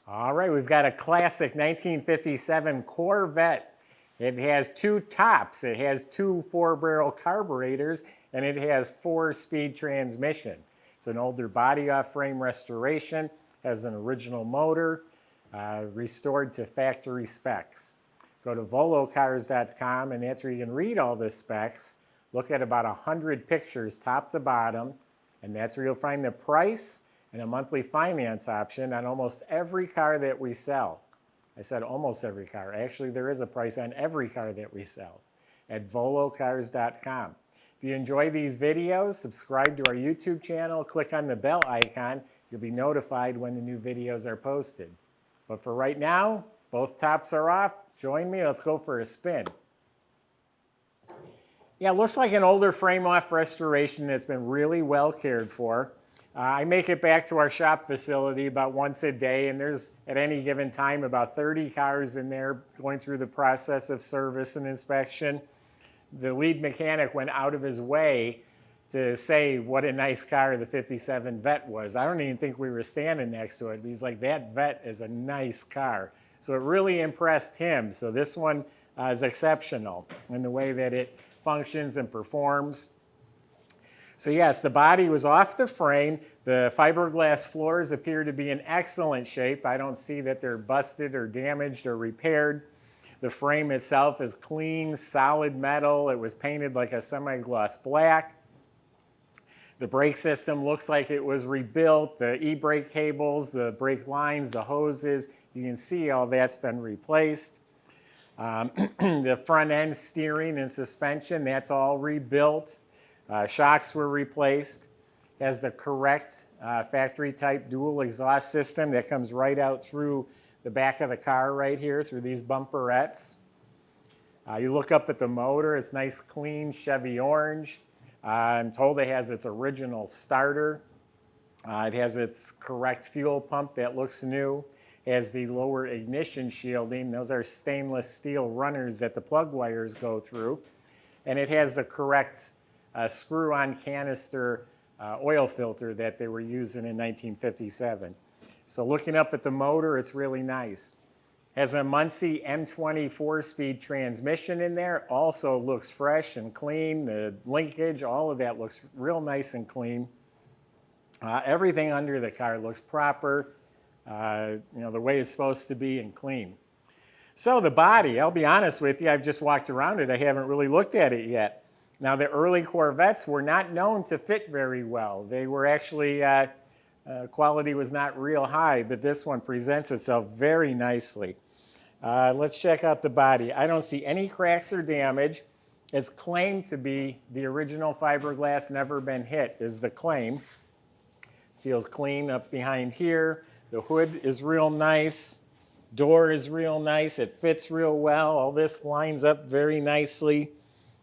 All right, we've got a classic 1957 Corvette. It has two tops. It has two 4-barrel carburetors, and it has 4-speed transmission. It's an older body off frame restoration, has an original motor, restored to factory specs. Go to volocars.com, and that's where you can read all the specs, look at about 100 pictures top to bottom, and that's where you'll find the price and a monthly finance option on almost every car that we sell. I said almost every car. Actually, there is a price on every car that we sell at volocars.com. If you enjoy these videos, subscribe to our YouTube channel, click on the bell icon. You'll be notified when the new videos are posted. But for right now, both tops are off. Join me. Let's go for a spin. Yeah, it looks like an older frame-off restoration that's been really well cared for. I make it back to our shop facility about once a day, and there's at any given time about 30 cars in there going through the process of service and inspection. The lead mechanic went out of his way to say what a nice car the 57 Vette was. I don't even think we were standing next to it. He's like, that Vette is a nice car. So it really impressed him. So this one is exceptional in the way that it functions and performs. So yes, the body was off the frame. The fiberglass floors appear to be in excellent shape. I don't see that they're busted or damaged or repaired. The frame itself is clean, solid metal. It was painted like a semi-gloss black. The brake system looks like it was rebuilt. The e-brake cables, the brake lines, the hoses, you can see all that's been replaced. The front end steering and suspension, that's all rebuilt. Shocks were replaced. Has the correct factory type dual exhaust system that comes right out through the back of the car right here through these bumperettes. You look up at the motor, it's nice clean Chevy orange. I'm told it has its original starter. It has its correct fuel pump that looks new. It has the lower ignition shielding. Those are stainless steel runners that the plug wires go through. And it has the correct screw-on canister oil filter that they were using in 1957. So looking up at the motor, it's really nice. Has a Muncie M20 4-speed transmission in there. Also looks fresh and clean. The linkage, all of that looks real nice and clean. Everything under the car looks proper, the way it's supposed to be and clean. So the body, I'll be honest with you, I've just walked around it. I haven't really looked at it yet. Now, the early Corvettes were not known to fit very well. They were actually, quality was not real high, but this one presents itself very nicely. Let's check out the body. I don't see any cracks or damage. It's claimed to be the original fiberglass, never been hit, is the claim. Feels clean up behind here. The hood is real nice. Door is real nice. It fits real well. All this lines up very nicely.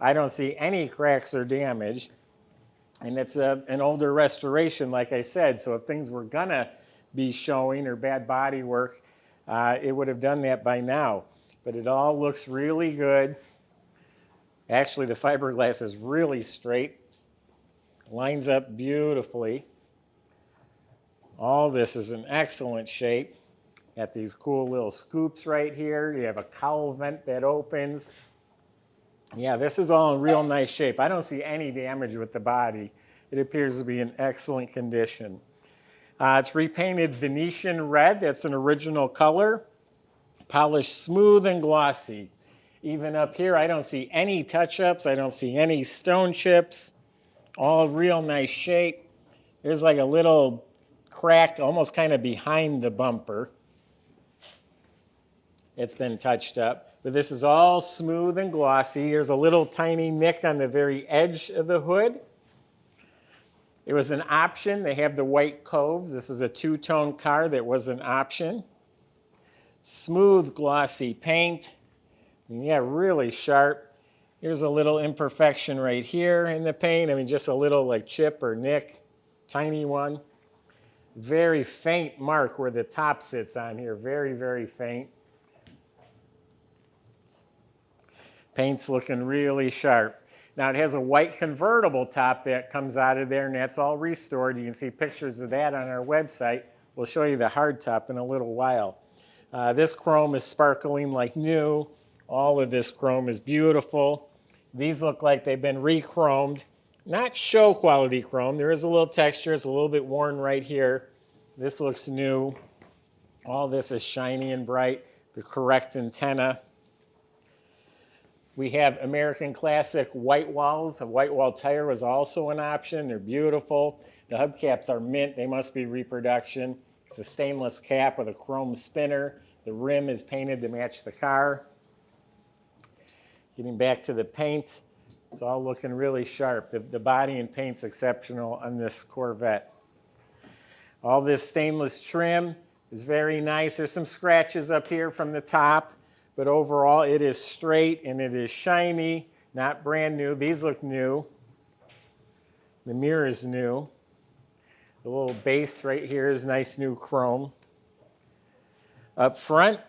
I don't see any cracks or damage, and it's an older restoration, like I said, so if things were gonna be showing or bad body work, it would have done that by now. But it all looks really good. Actually, the fiberglass is really straight, lines up beautifully. All this is in excellent shape. Got these cool little scoops right here. You have a cowl vent that opens. Yeah, this is all in real nice shape. I don't see any damage with the body. It appears to be in excellent condition. It's repainted Venetian Red. That's an original color. Polished smooth and glossy. Even up here, I don't see any touch-ups. I don't see any stone chips. All real nice shape. There's like a little crack almost kind of behind the bumper. It's been touched up. But this is all smooth and glossy. Here's a little tiny nick on the very edge of the hood. It was an option. They have the white coves. This is a two-tone car that was an option. Smooth, glossy paint. And yeah, really sharp. Here's a little imperfection right here in the paint. I mean, just a little like chip or nick, tiny one. Very faint mark where the top sits on here. Very, very faint. Paint's looking really sharp. Now it has a white convertible top that comes out of there, and that's all restored. You can see pictures of that on our website, We'll show you the hardtop in a little while. This chrome is sparkling like new. All of this chrome is beautiful. These look like they've been re-chromed. Not show quality chrome. There is a little texture. It's a little bit worn right here. This looks new. All this is shiny and bright. The correct antenna. We have American Classic white walls. A white wall tire was also an option. They're beautiful. The hubcaps are mint. They must be Reproduction. It's a stainless cap with a chrome spinner. The rim is painted to match the car. Getting back to the paint, it's all looking really sharp. The body and paint's exceptional on this Corvette. All this stainless trim is very nice. There's some scratches up here from the top, but overall it is straight and it is shiny, not brand new. These look new. The mirror is new. The little base right here is nice new chrome. Up front,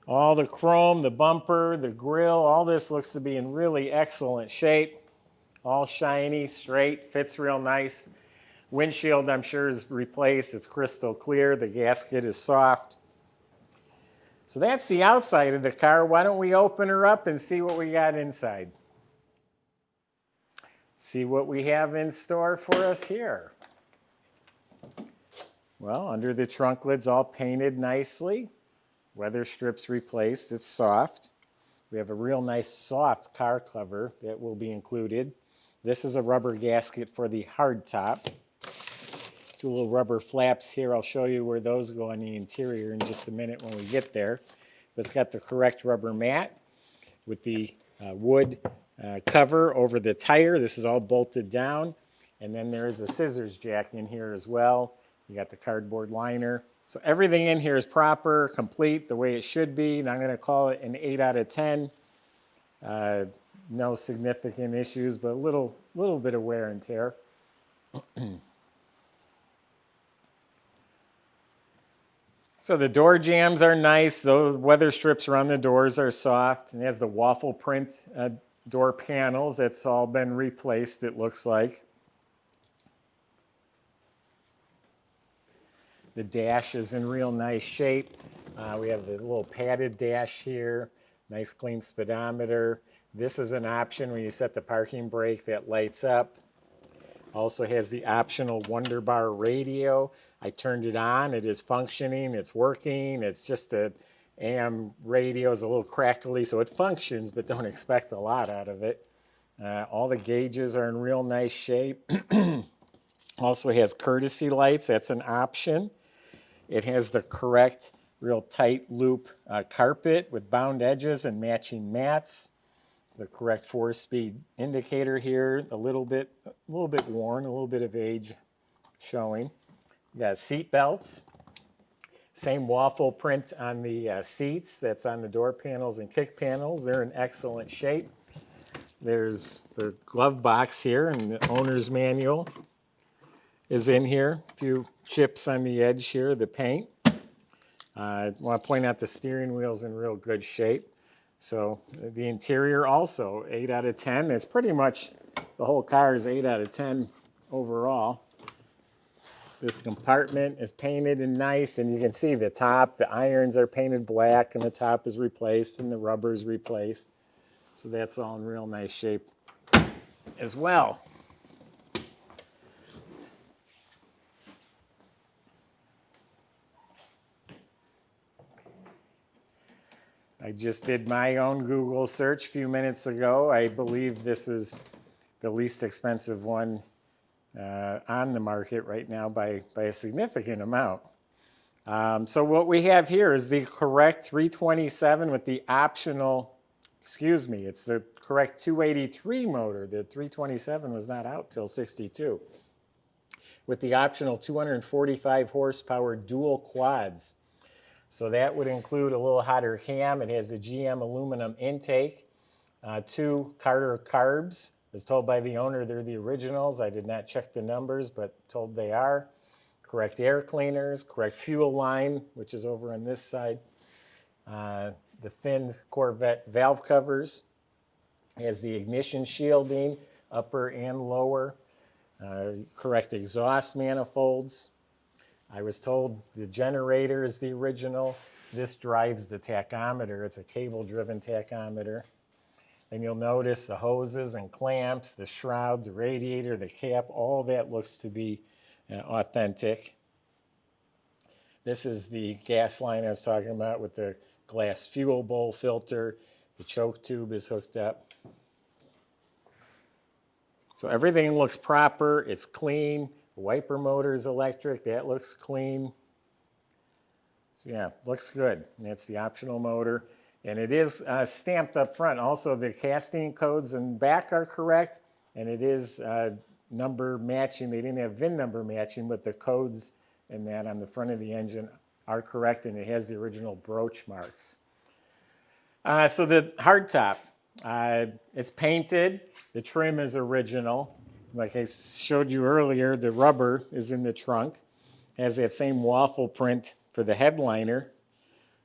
all the chrome, the bumper, the grille, all this looks to be in really excellent shape. All shiny, straight, fits real nice. Windshield, I'm sure, is replaced. It's crystal clear. The gasket is soft. So that's the outside of the car. Why don't we open her up and see what we got inside? See what we have in store for us here. Well, under the trunk lid's all painted nicely. Weather strips replaced. It's soft. We have a real nice soft car cover that will be included. This is a rubber gasket for the hardtop. Two little rubber flaps here. I'll show you where those go on the interior in just a minute when we get there. But it's got the correct rubber mat with the wood cover over the tire. This is all bolted down. And then there is a scissors jack in here as well. You got the cardboard liner. So everything in here is proper, complete, the way it should be. And I'm going to call it an 8 out of 10. No significant issues, but a little bit of wear and tear. So the door jambs are nice. Those weather strips around the doors are soft. And it has the waffle print door panels. That's all been replaced, it looks like. The dash is in real nice shape. We have the little padded dash here. Nice clean speedometer. This is an option when you set the parking brake that lights up. Also has the optional Wonder Bar radio. I turned it on. It is functioning. It's working. It's just a AM radio. Is a little crackly, so it functions, but don't expect a lot out of it. All the gauges are in real nice shape. Also has courtesy lights. That's an option. It has the correct real tight loop carpet with bound edges and matching mats. The correct 4-speed indicator here, a little bit worn, a little bit of age showing. You got seat belts. Same waffle print on the seats that's on the door panels and kick panels. They're in excellent shape. There's the glove box here, and the owner's manual is in here. A few chips on the edge here, the paint. I want to point out the steering wheel's in real good shape. So the interior also 8 out of 10. It's pretty much the whole car is 8 out of 10 overall. This compartment is painted and nice, and you can see the top. The irons are painted black, and the top is replaced, and the rubber is replaced. So that's all in real nice shape as well. I just did my own Google search a few minutes ago. I believe this is the least expensive one on the market right now by a significant amount. So what we have here is the correct 327 with the optional, it's the correct 283 motor. The 327 was not out till 62. With the optional 245 horsepower dual quads. So that would include a little hotter cam. It has the GM aluminum intake, 2 Carter carbs. I was told by the owner they're the originals. I did not check the numbers, but told they are. Correct air cleaners, correct fuel line, which is over on this side. The finned Corvette valve covers. It has the ignition shielding, upper and lower. Correct exhaust manifolds. I was told the generator is the original. This drives the tachometer. It's a cable-driven tachometer. And you'll notice the hoses and clamps, the shroud, the radiator, the cap, all that looks to be authentic. This is the gas line I was talking about with the glass fuel bowl filter. The choke tube is hooked up. So everything looks proper. It's clean. The wiper motor is electric. That looks clean. So yeah, looks good. That's the optional motor. And it is stamped up front. Also, the casting codes in back are correct. And it is number matching. They didn't have VIN number matching, but the codes and that on the front of the engine are correct. And it has the original broach marks. So the hardtop, it's painted. The trim is original. Like I showed you earlier, the rubber is in the trunk. It has that same waffle print for the headliner.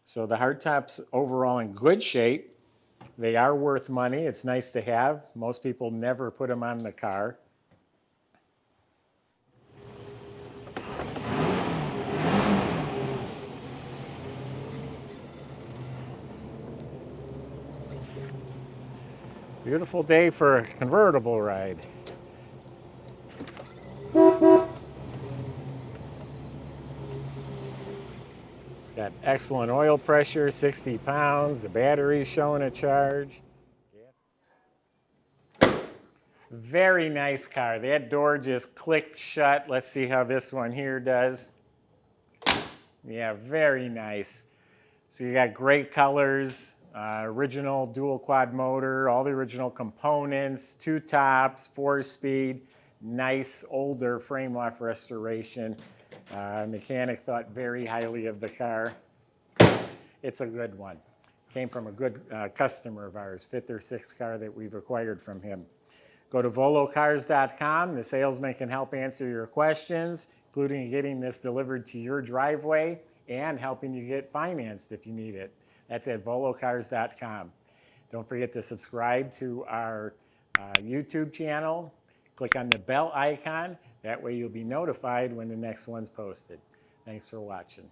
So the hardtop's overall in good shape. They are worth money. It's nice to have. Most people never put them on the car. Beautiful day for a convertible ride. It's got excellent oil pressure, 60 pounds. The battery's showing a charge. Very nice car. That door just clicked shut. Let's see how this one here does. Yeah, very nice. So you got great colors. Original dual quad motor, all the original components, 2 tops, 4-speed, nice older frame off restoration. Mechanic thought very highly of the car. It's a good one. Came from a good customer of ours, 5th or 6th car that we've acquired from him. Go to volocars.com. The salesman can help answer your questions, including getting this delivered to your driveway and helping you get financed if you need it. That's at volocars.com. Don't forget to subscribe to our YouTube channel. Click on the bell icon. That way you'll be notified when the next one's posted. Thanks for watching.